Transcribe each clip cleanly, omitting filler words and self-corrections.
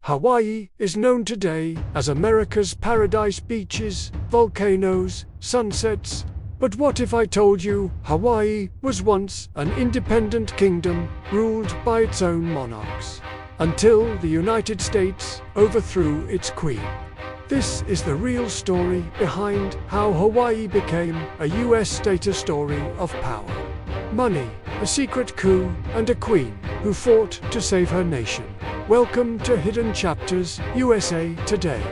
Hawaii is known today as America's paradise: beaches, volcanoes, sunsets. But what if I told you Hawaii was once an independent kingdom ruled by its own monarchs, until the United States overthrew its queen? This is the real story behind how Hawaii became a US state, a story of power, money, a secret coup, and a queen who fought to save her nation. Welcome to Hidden Chapters USA Today.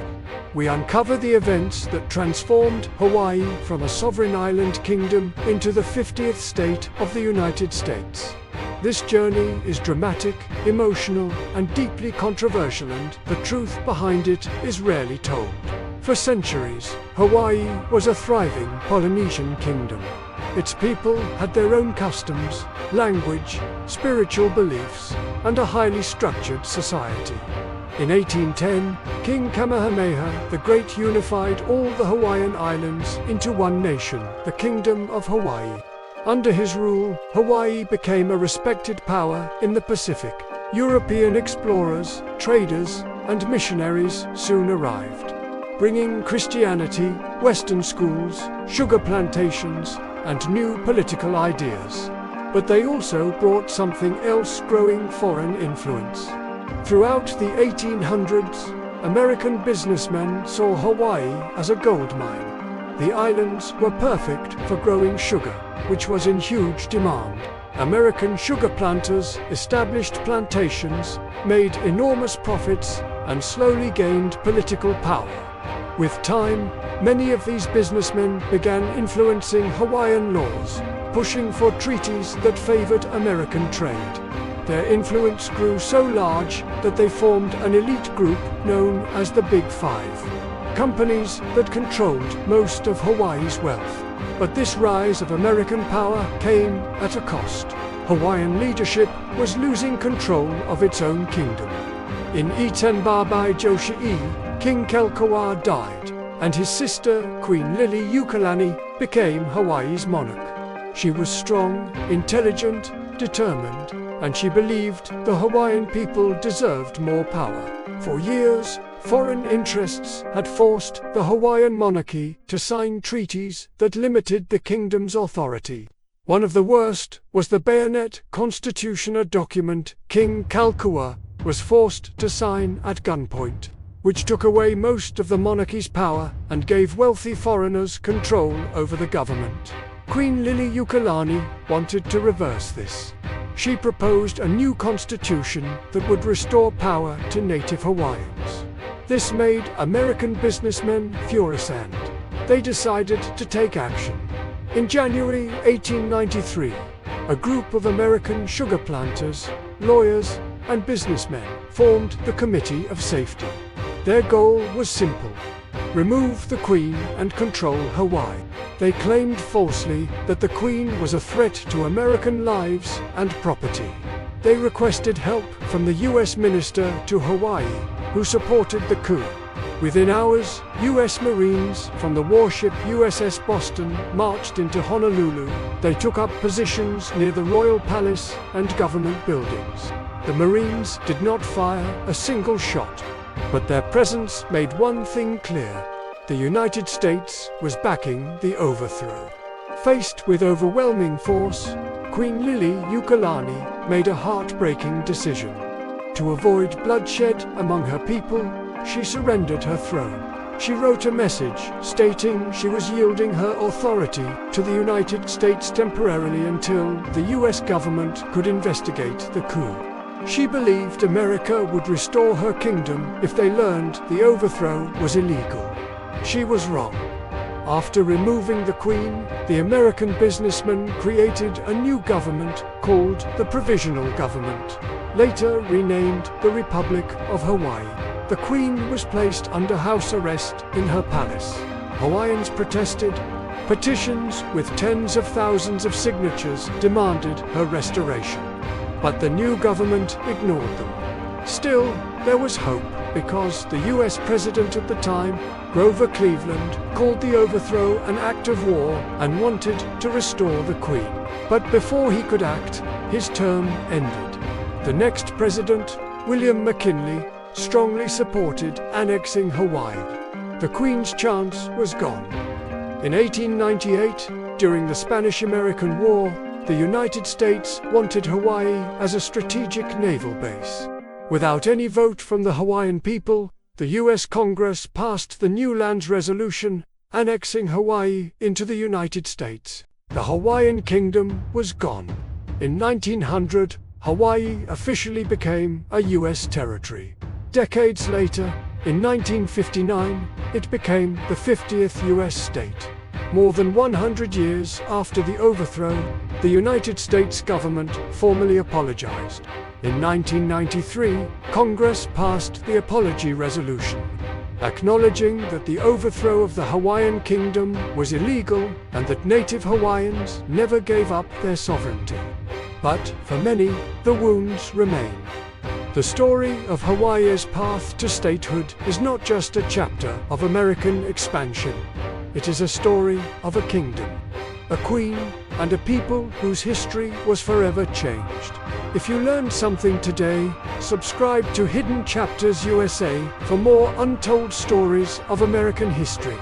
We uncover the events that transformed Hawaii from a sovereign island kingdom into the 50th state of the United States. This journey is dramatic, emotional, and deeply controversial, and the truth behind it is rarely told. For centuries, Hawaii was a thriving Polynesian kingdom. Its people had their own customs, language, spiritual beliefs, and a highly structured society. In 1810, King Kamehameha the Great unified all the Hawaiian Islands into one nation, the Kingdom of Hawaii. Under his rule, Hawaii became a respected power in the Pacific. European explorers, traders, and missionaries soon arrived, bringing Christianity, Western schools, sugar plantations, and new political ideas. But they also brought something else: growing foreign influence. Throughout the 1800s, American businessmen saw Hawaii as a gold mine. The islands were perfect for growing sugar, which was in huge demand. American sugar planters established plantations, made enormous profits, and slowly gained political power. With time, many of these businessmen began influencing Hawaiian laws, pushing for treaties that favored American trade. Their influence grew so large that they formed an elite group known as the Big Five, companies that controlled most of Hawaii's wealth. But this rise of American power came at a cost. Hawaiian leadership was losing control of its own kingdom. In Itanbabai Joshi'i, King Kalkaua died, and his sister, Queen Liliʻuokalani, became Hawaii's monarch. She was strong, intelligent, determined, and she believed the Hawaiian people deserved more power. For years, foreign interests had forced the Hawaiian monarchy to sign treaties that limited the kingdom's authority. One of the worst was the Bayonet Constitution, a document King Kalkaua was forced to sign at gunpoint, which took away most of the monarchy's power and gave wealthy foreigners control over the government. Queen Liliʻuokalani wanted to reverse this. She proposed a new constitution that would restore power to native Hawaiians. This made American businessmen furious, and they decided to take action. In January 1893, a group of American sugar planters, lawyers, and businessmen formed the Committee of Safety. Their goal was simple: remove the Queen and control Hawaii. They claimed falsely that the Queen was a threat to American lives and property. They requested help from the U.S. minister to Hawaii, who supported the coup. Within hours, U.S. Marines from the warship USS Boston marched into Honolulu. They took up positions near the Royal Palace and government buildings. The Marines did not fire a single shot, but their presence made one thing clear: the United States was backing the overthrow. Faced with overwhelming force, Queen Liliʻuokalani made a heartbreaking decision. To avoid bloodshed among her people, she surrendered her throne. She wrote a message stating she was yielding her authority to the United States temporarily until the US government could investigate the coup. She believed America would restore her kingdom if they learned the overthrow was illegal. She was wrong. After removing the Queen, the American businessmen created a new government called the Provisional Government, later renamed the Republic of Hawaii. The Queen was placed under house arrest in her palace. Hawaiians protested. Petitions with tens of thousands of signatures demanded her restoration. But the new government ignored them. Still, there was hope, because the US president at the time, Grover Cleveland, called the overthrow an act of war and wanted to restore the Queen. But before he could act, his term ended. The next president, William McKinley, strongly supported annexing Hawaii. The Queen's chance was gone. In 1898, during the Spanish-American War, the United States wanted Hawaii as a strategic naval base. Without any vote from the Hawaiian people, the U.S. Congress passed the New Lands Resolution, annexing Hawaii into the United States. The Hawaiian Kingdom was gone. In 1900, Hawaii officially became a U.S. territory. Decades later, in 1959, it became the 50th U.S. state. More than 100 years after the overthrow, the United States government formally apologized. In 1993, Congress passed the Apology Resolution, acknowledging that the overthrow of the Hawaiian Kingdom was illegal and that native Hawaiians never gave up their sovereignty. But, for many, the wounds remain. The story of Hawaii's path to statehood is not just a chapter of American expansion. It is a story of a kingdom, a queen, and a people whose history was forever changed. If you learned something today, subscribe to Hidden Chapters USA for more untold stories of American history.